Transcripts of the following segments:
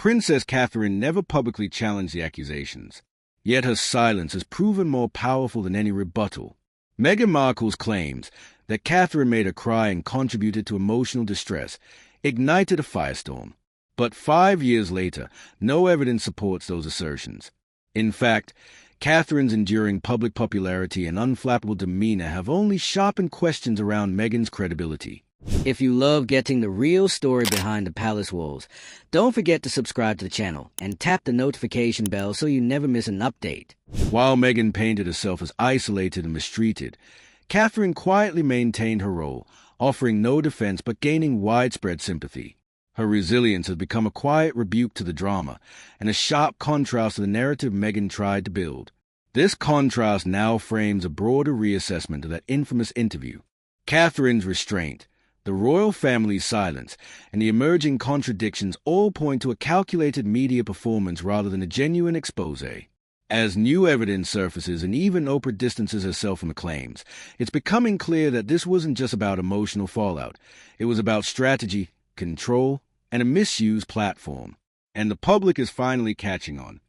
Princess Catherine never publicly challenged the accusations, yet her silence has proven more powerful than any rebuttal. Meghan Markle's claims that Catherine made her cry and contributed to emotional distress ignited a firestorm. But 5 years later, no evidence supports those assertions. In fact, Catherine's enduring public popularity and unflappable demeanor have only sharpened questions around Meghan's credibility. If you love getting the real story behind the palace walls, don't forget to subscribe to the channel and tap the notification bell so you never miss an update. While Meghan painted herself as isolated and mistreated, Catherine quietly maintained her role, offering no defense but gaining widespread sympathy. Her resilience has become a quiet rebuke to the drama and a sharp contrast to the narrative Meghan tried to build. This contrast now frames a broader reassessment of that infamous interview. Catherine's restraint, the royal family's silence, and the emerging contradictions all point to a calculated media performance rather than a genuine exposé. As new evidence surfaces and even Oprah distances herself from the claims, it's becoming clear that this wasn't just about emotional fallout. It was about strategy, control, and a misused platform. And the public is finally catching on.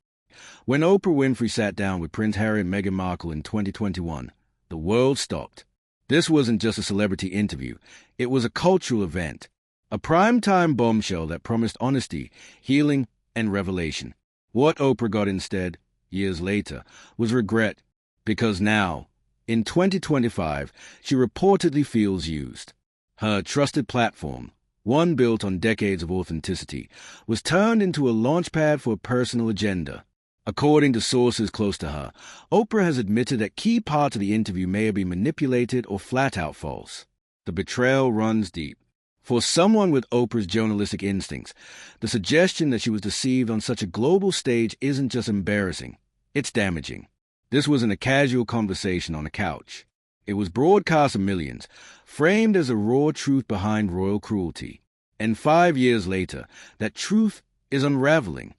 When Oprah Winfrey sat down with Prince Harry and Meghan Markle in 2021, the world stopped. This wasn't just a celebrity interview. It was a cultural event, a primetime bombshell that promised honesty, healing, and revelation. What Oprah got instead, years later, was regret, because now, in 2025, she reportedly feels used. Her trusted platform, one built on decades of authenticity, was turned into a launchpad for a personal agenda. According to sources close to her, Oprah has admitted that key parts of the interview may have been manipulated or flat-out false. The betrayal runs deep. For someone with Oprah's journalistic instincts, the suggestion that she was deceived on such a global stage isn't just embarrassing, it's damaging. This wasn't a casual conversation on a couch. It was broadcast to millions, framed as a raw truth behind royal cruelty. And 5 years later, that truth is unraveling.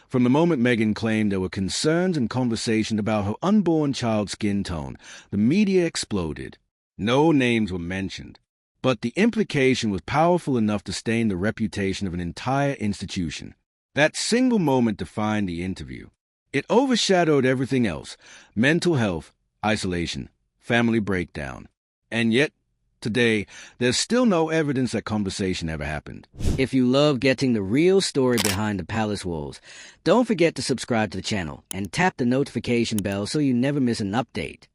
From the moment Meghan claimed there were concerns and conversation about her unborn child's skin tone, the media exploded. No names were mentioned, but the implication was powerful enough to stain the reputation of an entire institution. That single moment defined the interview. It overshadowed everything else: mental health, isolation, family breakdown. And yet, today, there's still no evidence that conversation ever happened. If you love getting the real story behind the palace walls, don't forget to subscribe to the channel and tap the notification bell so you never miss an update.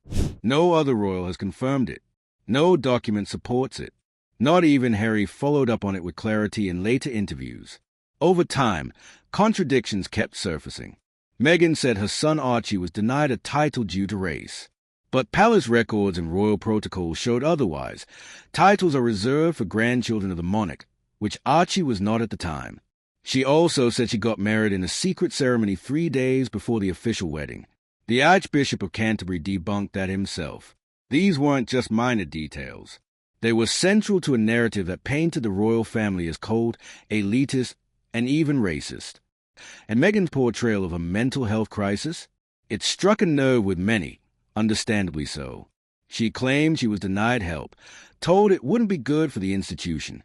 No other royal has confirmed it. No document supports it. Not even Harry followed up on it with clarity in later interviews. Over time, contradictions kept surfacing. Meghan said her son Archie was denied a title due to race. But palace records and royal protocols showed otherwise. Titles are reserved for grandchildren of the monarch, which Archie was not at the time. She also said she got married in a secret ceremony 3 days before the official wedding. The Archbishop of Canterbury debunked that himself. These weren't just minor details. They were central to a narrative that painted the royal family as cold, elitist, and even racist. And Meghan's portrayal of a mental health crisis? It struck a nerve with many. Understandably so. She claimed she was denied help, told it wouldn't be good for the institution.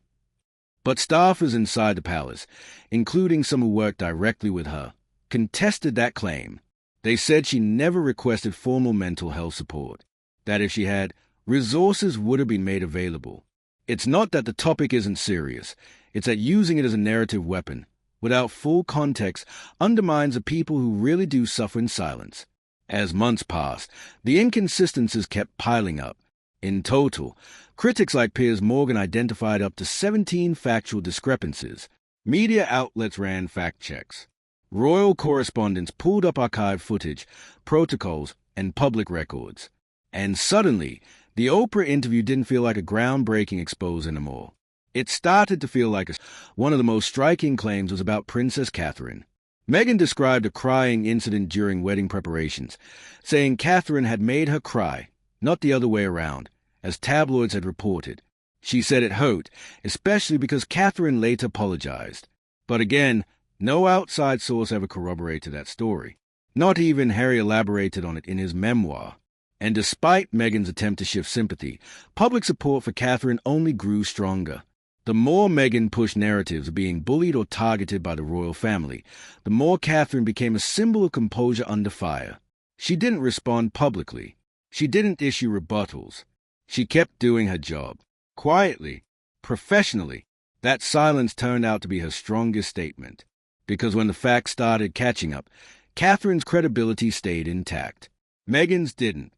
But staffers inside the palace, including some who worked directly with her, contested that claim. They said she never requested formal mental health support, that if she had, resources would have been made available. It's not that the topic isn't serious, it's that using it as a narrative weapon, without full context, undermines the people who really do suffer in silence. As months passed, the inconsistencies kept piling up. In total, critics like Piers Morgan identified up to 17 factual discrepancies. Media outlets ran fact checks. Royal correspondents pulled up archived footage, protocols, and public records. And suddenly, the Oprah interview didn't feel like a groundbreaking expose anymore. It started to feel like one of the most striking claims was about Princess Catherine. Meghan described a crying incident during wedding preparations, saying Catherine had made her cry, not the other way around, as tabloids had reported. She said it hurt, especially because Catherine later apologized. But again, no outside source ever corroborated that story. Not even Harry elaborated on it in his memoir. And despite Meghan's attempt to shift sympathy, public support for Catherine only grew stronger. The more Meghan pushed narratives of being bullied or targeted by the royal family, the more Catherine became a symbol of composure under fire. She didn't respond publicly. She didn't issue rebuttals. She kept doing her job. Quietly, professionally. That silence turned out to be her strongest statement. Because when the facts started catching up, Catherine's credibility stayed intact. Meghan's didn't.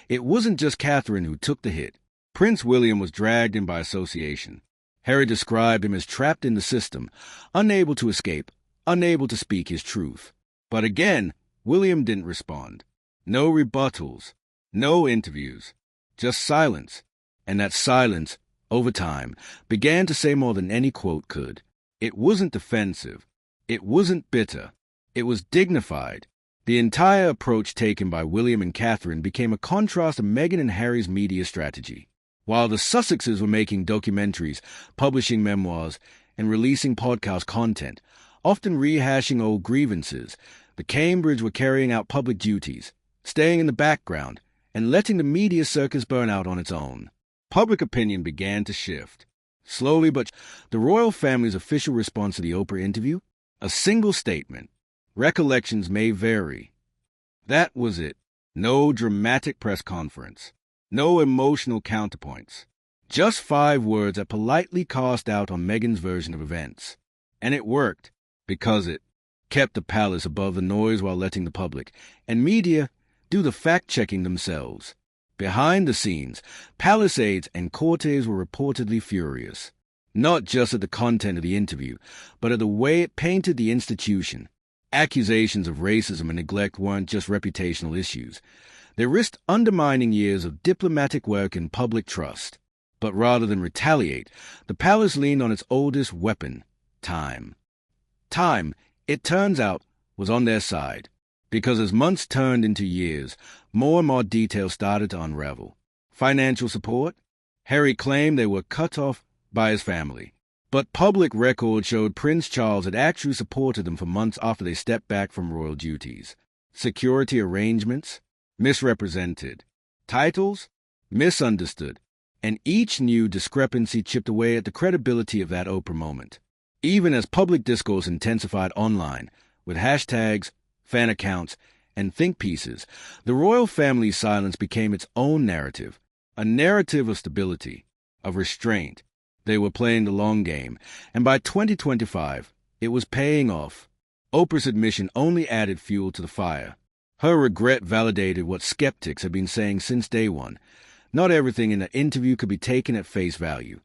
It wasn't just Catherine who took the hit. Prince William was dragged in by association. Harry described him as trapped in the system, unable to escape, unable to speak his truth. But again, William didn't respond. No rebuttals, no interviews, just silence. And that silence, over time, began to say more than any quote could. It wasn't defensive. It wasn't bitter. It was dignified. The entire approach taken by William and Catherine became a contrast to Meghan and Harry's media strategy. While the Sussexes were making documentaries, publishing memoirs, and releasing podcast content, often rehashing old grievances, the Cambridge were carrying out public duties, staying in the background, and letting the media circus burn out on its own. Public opinion began to shift. Slowly but the royal family's official response to the Oprah interview? A single statement. Recollections may vary. That was it. No dramatic press conference. No emotional counterpoints. Just 5 words that politely cast doubt on Meghan's version of events. And it worked, because it kept the palace above the noise while letting the public and media do the fact-checking themselves. Behind the scenes, palace aides and courtiers were reportedly furious. Not just at the content of the interview, but at the way it painted the institution. Accusations of racism and neglect weren't just reputational issues. They risked undermining years of diplomatic work and public trust. But rather than retaliate, the palace leaned on its oldest weapon, time. Time, it turns out, was on their side. Because as months turned into years, more and more details started to unravel. Financial support? Harry claimed they were cut off by his family. But public record showed Prince Charles had actually supported them for months after they stepped back from royal duties. Security arrangements? Misrepresented. Titles? Misunderstood. And each new discrepancy chipped away at the credibility of that Oprah moment. Even as public discourse intensified online, with hashtags, fan accounts, and think pieces, the royal family's silence became its own narrative, a narrative of stability, of restraint. They were playing the long game, and by 2025, it was paying off. Oprah's admission only added fuel to the fire. Her regret validated what skeptics had been saying since day one. Not everything in the interview could be taken at face value.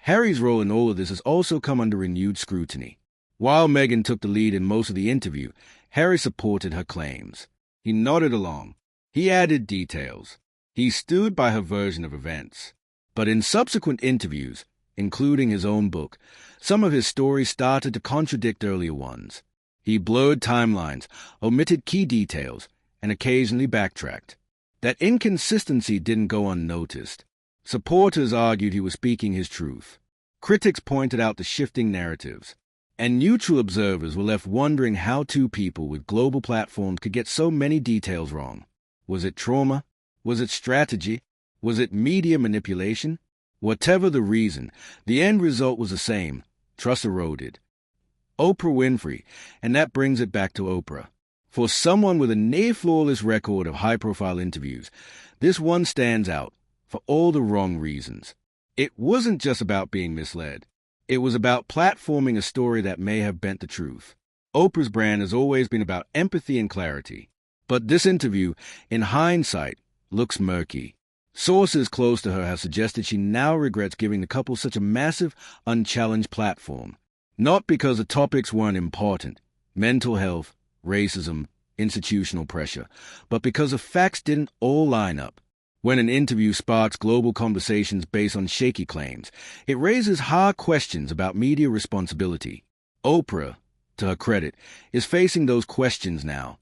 Harry's role in all of this has also come under renewed scrutiny. While Meghan took the lead in most of the interview, Harry supported her claims. He nodded along. He added details. He stood by her version of events. But in subsequent interviews, including his own book, some of his stories started to contradict earlier ones. He blurred timelines, omitted key details, and occasionally backtracked. That inconsistency didn't go unnoticed. Supporters argued he was speaking his truth. Critics pointed out the shifting narratives. And neutral observers were left wondering how 2 people with global platforms could get so many details wrong. Was it trauma? Was it strategy? Was it media manipulation? Whatever the reason, the end result was the same. Trust eroded. Oprah Winfrey, and that brings it back to Oprah. For someone with a near-flawless record of high-profile interviews, this one stands out for all the wrong reasons. It wasn't just about being misled. It was about platforming a story that may have bent the truth. Oprah's brand has always been about empathy and clarity. But this interview, in hindsight, looks murky. Sources close to her have suggested she now regrets giving the couple such a massive, unchallenged platform. Not because the topics weren't important, mental health, racism, institutional pressure, but because the facts didn't all line up. When an interview sparks global conversations based on shaky claims, it raises hard questions about media responsibility. Oprah, to her credit, is facing those questions now.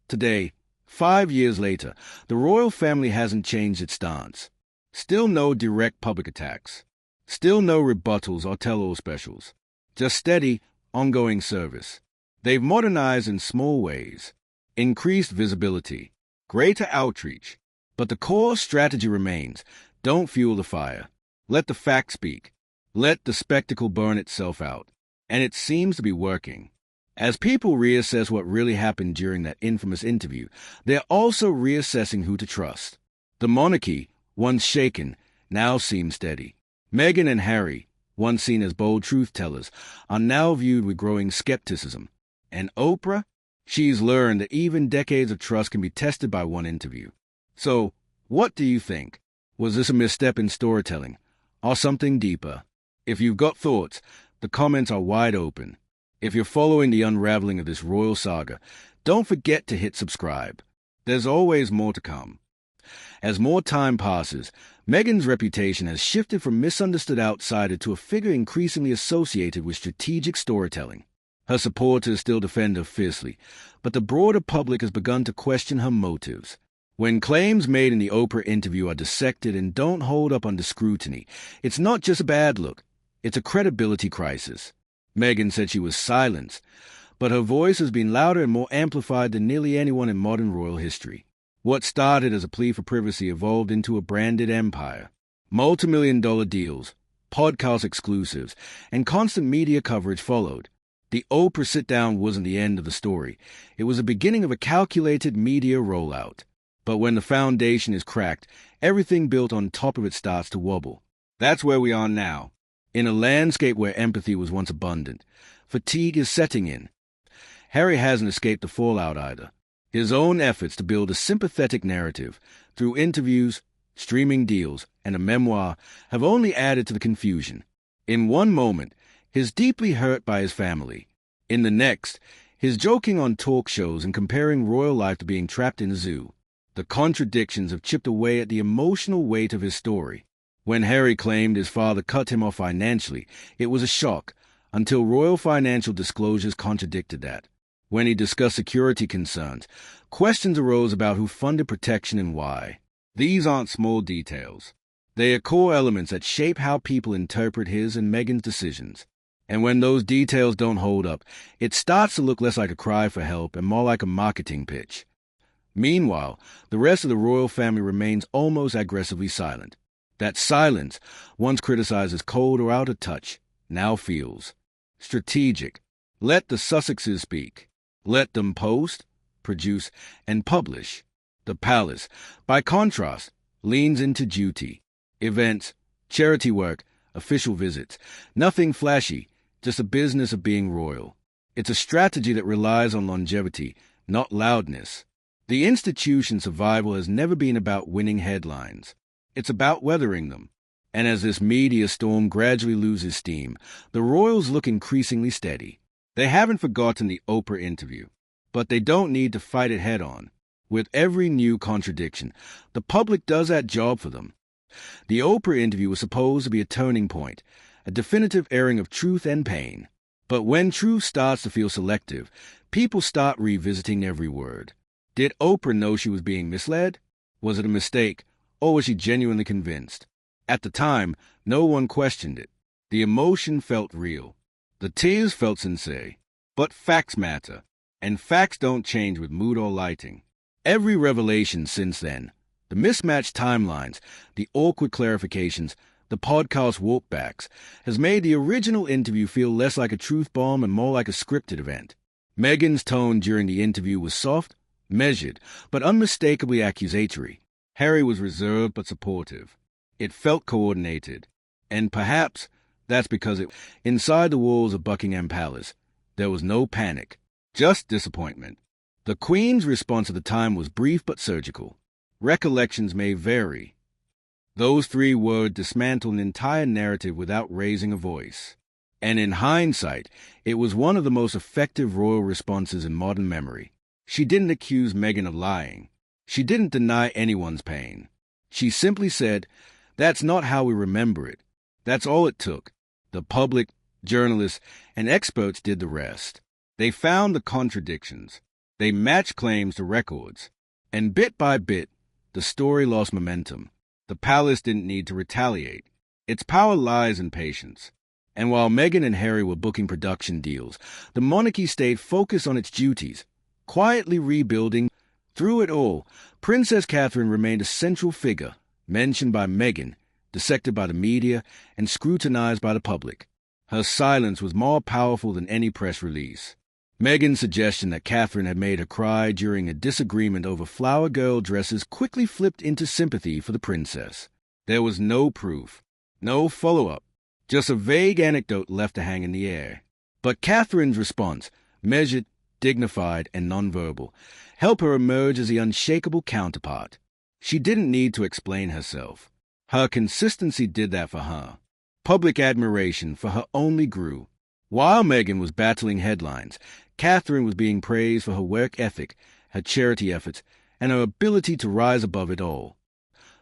Today, 5 years later, the royal family hasn't changed its stance. Still no direct public attacks. Still no rebuttals or tell-all specials. Just steady, ongoing service. They've modernized in small ways. Increased visibility. Greater outreach. But the core strategy remains. Don't fuel the fire. Let the facts speak. Let the spectacle burn itself out. And it seems to be working. As people reassess what really happened during that infamous interview, they're also reassessing who to trust. The monarchy, once shaken, now seems steady. Meghan and Harry, once seen as bold truth-tellers, are now viewed with growing skepticism. And Oprah? She's learned that even decades of trust can be tested by one interview. So, what do you think? Was this a misstep in storytelling, or something deeper? If you've got thoughts, the comments are wide open. If you're following the unraveling of this royal saga, don't forget to hit subscribe. There's always more to come. As more time passes, Meghan's reputation has shifted from misunderstood outsider to a figure increasingly associated with strategic storytelling. Her supporters still defend her fiercely, but the broader public has begun to question her motives. When claims made in the Oprah interview are dissected and don't hold up under scrutiny, it's not just a bad look, it's a credibility crisis. Meghan said she was silenced, but her voice has been louder and more amplified than nearly anyone in modern royal history. What started as a plea for privacy evolved into a branded empire. Multi-million-dollar deals, podcast exclusives, and constant media coverage followed. The Oprah sit-down wasn't the end of the story. It was the beginning of a calculated media rollout. But when the foundation is cracked, everything built on top of it starts to wobble. That's where we are now. In a landscape where empathy was once abundant, fatigue is setting in. Harry hasn't escaped the fallout either. His own efforts to build a sympathetic narrative through interviews, streaming deals, and a memoir have only added to the confusion. In one moment, he's deeply hurt by his family. In the next, he's joking on talk shows and comparing royal life to being trapped in a zoo. The contradictions have chipped away at the emotional weight of his story. When Harry claimed his father cut him off financially, it was a shock, until royal financial disclosures contradicted that. When he discussed security concerns, questions arose about who funded protection and why. These aren't small details. They are core elements that shape how people interpret his and Meghan's decisions. And when those details don't hold up, it starts to look less like a cry for help and more like a marketing pitch. Meanwhile, the rest of the royal family remains almost aggressively silent. That silence, once criticized as cold or out of touch, now feels strategic. Let the Sussexes speak. Let them post, produce, and publish. The palace, by contrast, leans into duty. Events, charity work, official visits. Nothing flashy, just a business of being royal. It's a strategy that relies on longevity, not loudness. The institution's survival has never been about winning headlines. It's about weathering them. And as this media storm gradually loses steam, the royals look increasingly steady. They haven't forgotten the Oprah interview, but they don't need to fight it head-on. With every new contradiction, the public does that job for them. The Oprah interview was supposed to be a turning point, a definitive airing of truth and pain. But when truth starts to feel selective, people start revisiting every word. Did Oprah know she was being misled? Was it a mistake, or was she genuinely convinced? At the time, no one questioned it. The emotion felt real. The tears felt sincere. But facts matter, and facts don't change with mood or lighting. Every revelation since then, the mismatched timelines, the awkward clarifications, the podcast walkbacks, has made the original interview feel less like a truth bomb and more like a scripted event. Meghan's tone during the interview was soft, measured, but unmistakably accusatory. Harry was reserved but supportive. It felt coordinated. And perhaps that's because inside the walls of Buckingham Palace, there was no panic, just disappointment. The Queen's response at the time was brief but surgical. Recollections may vary. Those 3 words dismantled an entire narrative without raising a voice. And in hindsight, it was one of the most effective royal responses in modern memory. She didn't accuse Meghan of lying. She didn't deny anyone's pain. She simply said, "That's not how we remember it." That's all it took. The public, journalists, and experts did the rest. They found the contradictions. They matched claims to records. And bit by bit, the story lost momentum. The palace didn't need to retaliate. Its power lies in patience. And while Meghan and Harry were booking production deals, the monarchy stayed focused on its duties, quietly rebuilding. Through it all, Princess Catherine remained a central figure, mentioned by Meghan, dissected by the media, and scrutinized by the public. Her silence was more powerful than any press release. Meghan's suggestion that Catherine had made her cry during a disagreement over flower girl dresses quickly flipped into sympathy for the princess. There was no proof, no follow-up, just a vague anecdote left to hang in the air. But Catherine's response, measured, dignified, and nonverbal, helped her emerge as the unshakable counterpart. She didn't need to explain herself. Her consistency did that for her. Public admiration for her only grew. While Meghan was battling headlines, Catherine was being praised for her work ethic, her charity efforts, and her ability to rise above it all.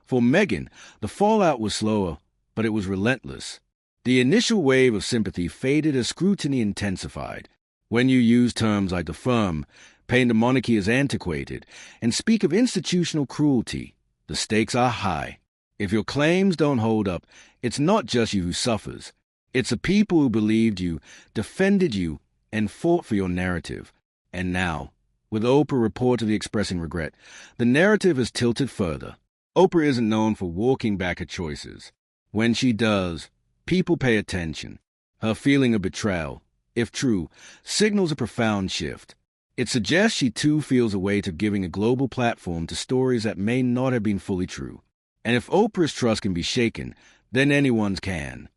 For Meghan, the fallout was slower, but it was relentless. The initial wave of sympathy faded as scrutiny intensified. When you use terms like the firm, paint the monarchy as antiquated, and speak of institutional cruelty, the stakes are high. If your claims don't hold up, it's not just you who suffers. It's the people who believed you, defended you, and fought for your narrative. And now, with Oprah reportedly expressing regret, the narrative has tilted further. Oprah isn't known for walking back her choices. When she does, people pay attention. Her feeling of betrayal, if true, signals a profound shift. It suggests she too feels a weight of giving a global platform to stories that may not have been fully true. And if Oprah's trust can be shaken, then anyone's can.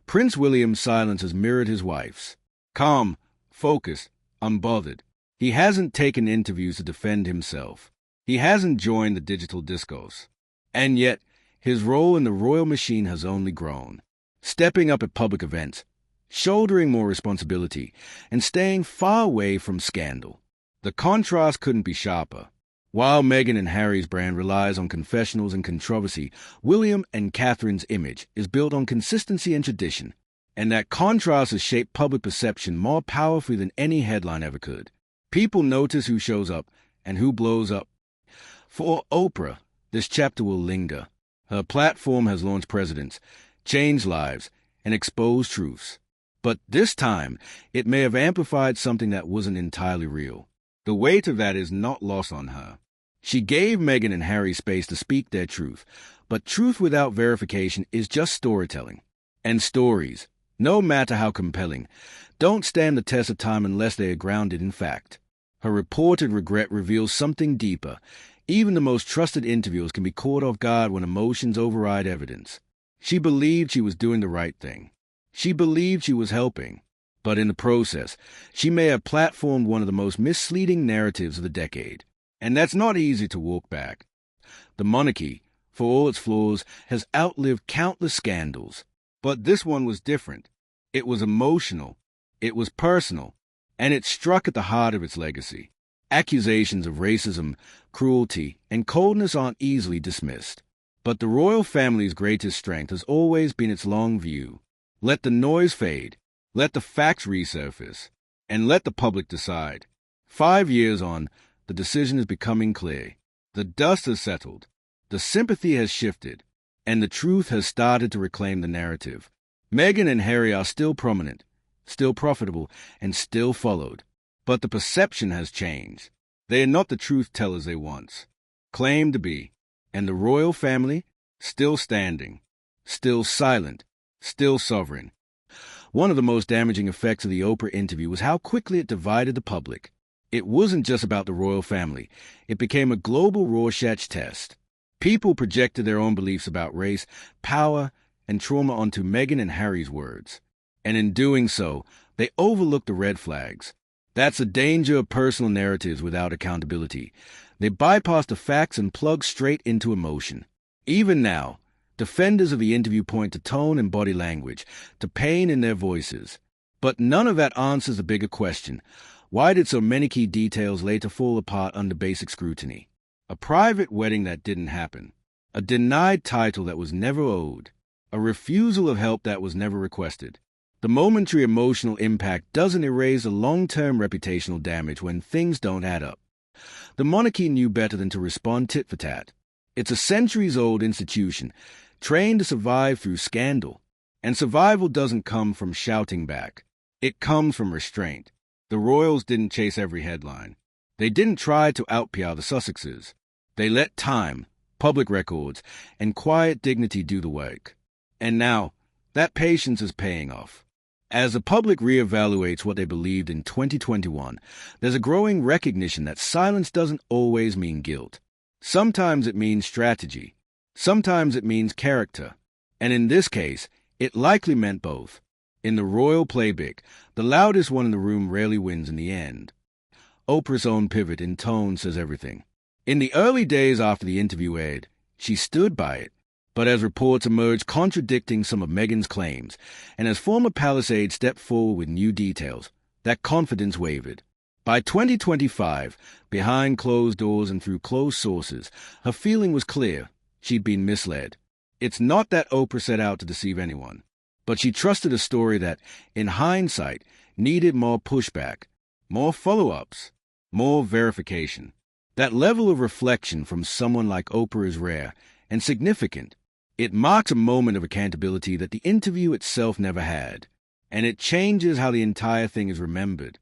Prince William's silence has mirrored his wife's. Calm, focused, unbothered. He hasn't taken interviews to defend himself. He hasn't joined the digital discourse. And yet, his role in the royal machine has only grown. Stepping up at public events, shouldering more responsibility, and staying far away from scandal. The contrast couldn't be sharper. While Meghan and Harry's brand relies on confessionals and controversy, William and Catherine's image is built on consistency and tradition, and that contrast has shaped public perception more powerfully than any headline ever could. People notice who shows up and who blows up. For Oprah, this chapter will linger. Her platform has launched presidents, changed lives, and exposed truths. But this time, it may have amplified something that wasn't entirely real. The weight of that is not lost on her. She gave Meghan and Harry space to speak their truth, but truth without verification is just storytelling. And stories, no matter how compelling, don't stand the test of time unless they are grounded in fact. Her reported regret reveals something deeper. Even the most trusted interviewers can be caught off guard when emotions override evidence. She believed she was doing the right thing. She believed she was helping. But in the process, she may have platformed one of the most misleading narratives of the decade. And that's not easy to walk back. The monarchy, for all its flaws, has outlived countless scandals. But this one was different. It was emotional. It was personal. And it struck at the heart of its legacy. Accusations of racism, cruelty, and coldness aren't easily dismissed. But the royal family's greatest strength has always been its long view. Let the noise fade. Let the facts resurface. And let the public decide. 5 years on, the decision is becoming clear. The dust has settled. The sympathy has shifted. And the truth has started to reclaim the narrative. Meghan and Harry are still prominent, still profitable, and still followed. But the perception has changed. They are not the truth tellers they once claimed to be. And the royal family, still standing, still silent, still sovereign. One of the most damaging effects of the Oprah interview was how quickly it divided the public. It wasn't just about the royal family. It became a global Rorschach test. People projected their own beliefs about race, power, and trauma onto Meghan and Harry's words. And in doing so, they overlooked the red flags. That's the danger of personal narratives without accountability. They bypass the facts and plug straight into emotion. Even now, defenders of the interview point to tone and body language, to pain in their voices. But none of that answers the bigger question. Why did so many key details later fall apart under basic scrutiny? A private wedding that didn't happen. A denied title that was never owed. A refusal of help that was never requested. The momentary emotional impact doesn't erase the long-term reputational damage when things don't add up. The monarchy knew better than to respond tit for tat. It's a centuries-old institution, trained to survive through scandal. And survival doesn't come from shouting back. It comes from restraint. The royals didn't chase every headline. They didn't try to out-PR the Sussexes. They let time, public records, and quiet dignity do the work. And now, that patience is paying off. As the public reevaluates what they believed in 2021, there's a growing recognition that silence doesn't always mean guilt. Sometimes it means strategy. Sometimes it means character. And in this case, it likely meant both. In the royal playbook, the loudest one in the room rarely wins in the end. Oprah's own pivot in tone says everything. In the early days after the interview aired, she stood by it. But as reports emerged contradicting some of Meghan's claims, and as former palace aides stepped forward with new details, that confidence wavered. By 2025, behind closed doors and through closed sources, her feeling was clear. She'd been misled. It's not that Oprah set out to deceive anyone, but she trusted a story that, in hindsight, needed more pushback, more follow-ups, more verification. That level of reflection from someone like Oprah is rare and significant. It marks a moment of accountability that the interview itself never had, and it changes how the entire thing is remembered.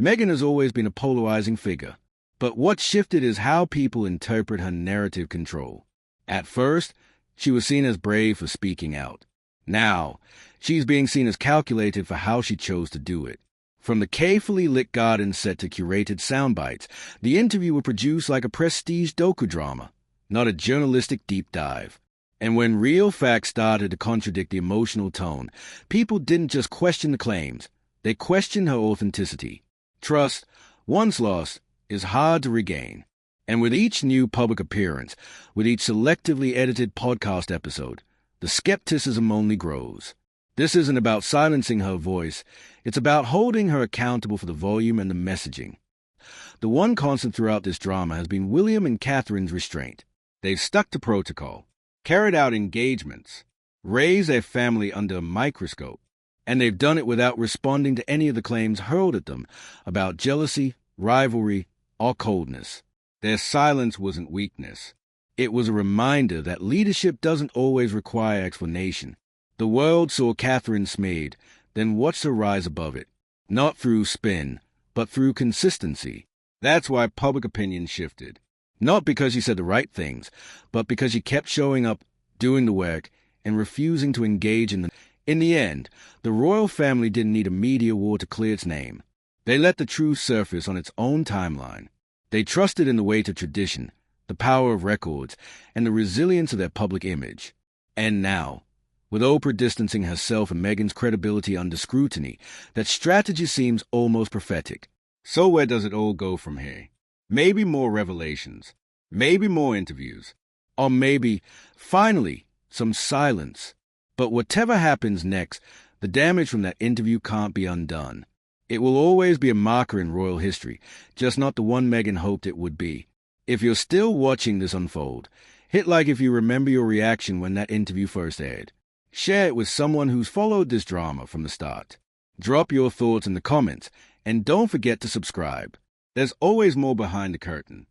Meghan has always been a polarizing figure, but what shifted is how people interpret her narrative control. At first, she was seen as brave for speaking out. Now, she's being seen as calculated for how she chose to do it. From the carefully lit garden set to curated sound bites, the interview was produced like a prestige docudrama, not a journalistic deep dive. And when real facts started to contradict the emotional tone, people didn't just question the claims, they questioned her authenticity. Trust, once lost, is hard to regain. And with each new public appearance, with each selectively edited podcast episode, the skepticism only grows. This isn't about silencing her voice, it's about holding her accountable for the volume and the messaging. The one constant throughout this drama has been William and Catherine's restraint. They've stuck to protocol, carried out engagements, raised their family under a microscope, and they've done it without responding to any of the claims hurled at them about jealousy, rivalry, or coldness. Their silence wasn't weakness. It was a reminder that leadership doesn't always require explanation. The world saw Catherine smeared, then watched her rise above it, not through spin, but through consistency. That's why public opinion shifted. Not because she said the right things, but because she kept showing up, doing the work, and refusing to engage in them. In the end, the royal family didn't need a media war to clear its name. They let the truth surface on its own timeline. They trusted in the weight of tradition, the power of records, and the resilience of their public image. And now, with Oprah distancing herself and Meghan's credibility under scrutiny, that strategy seems almost prophetic. So where does it all go from here? Maybe more revelations, maybe more interviews, or maybe, finally, some silence. But whatever happens next, the damage from that interview can't be undone. It will always be a marker in royal history, just not the one Meghan hoped it would be. If you're still watching this unfold, hit like if you remember your reaction when that interview first aired. Share it with someone who's followed this drama from the start. Drop your thoughts in the comments, and don't forget to subscribe. There's always more behind the curtain.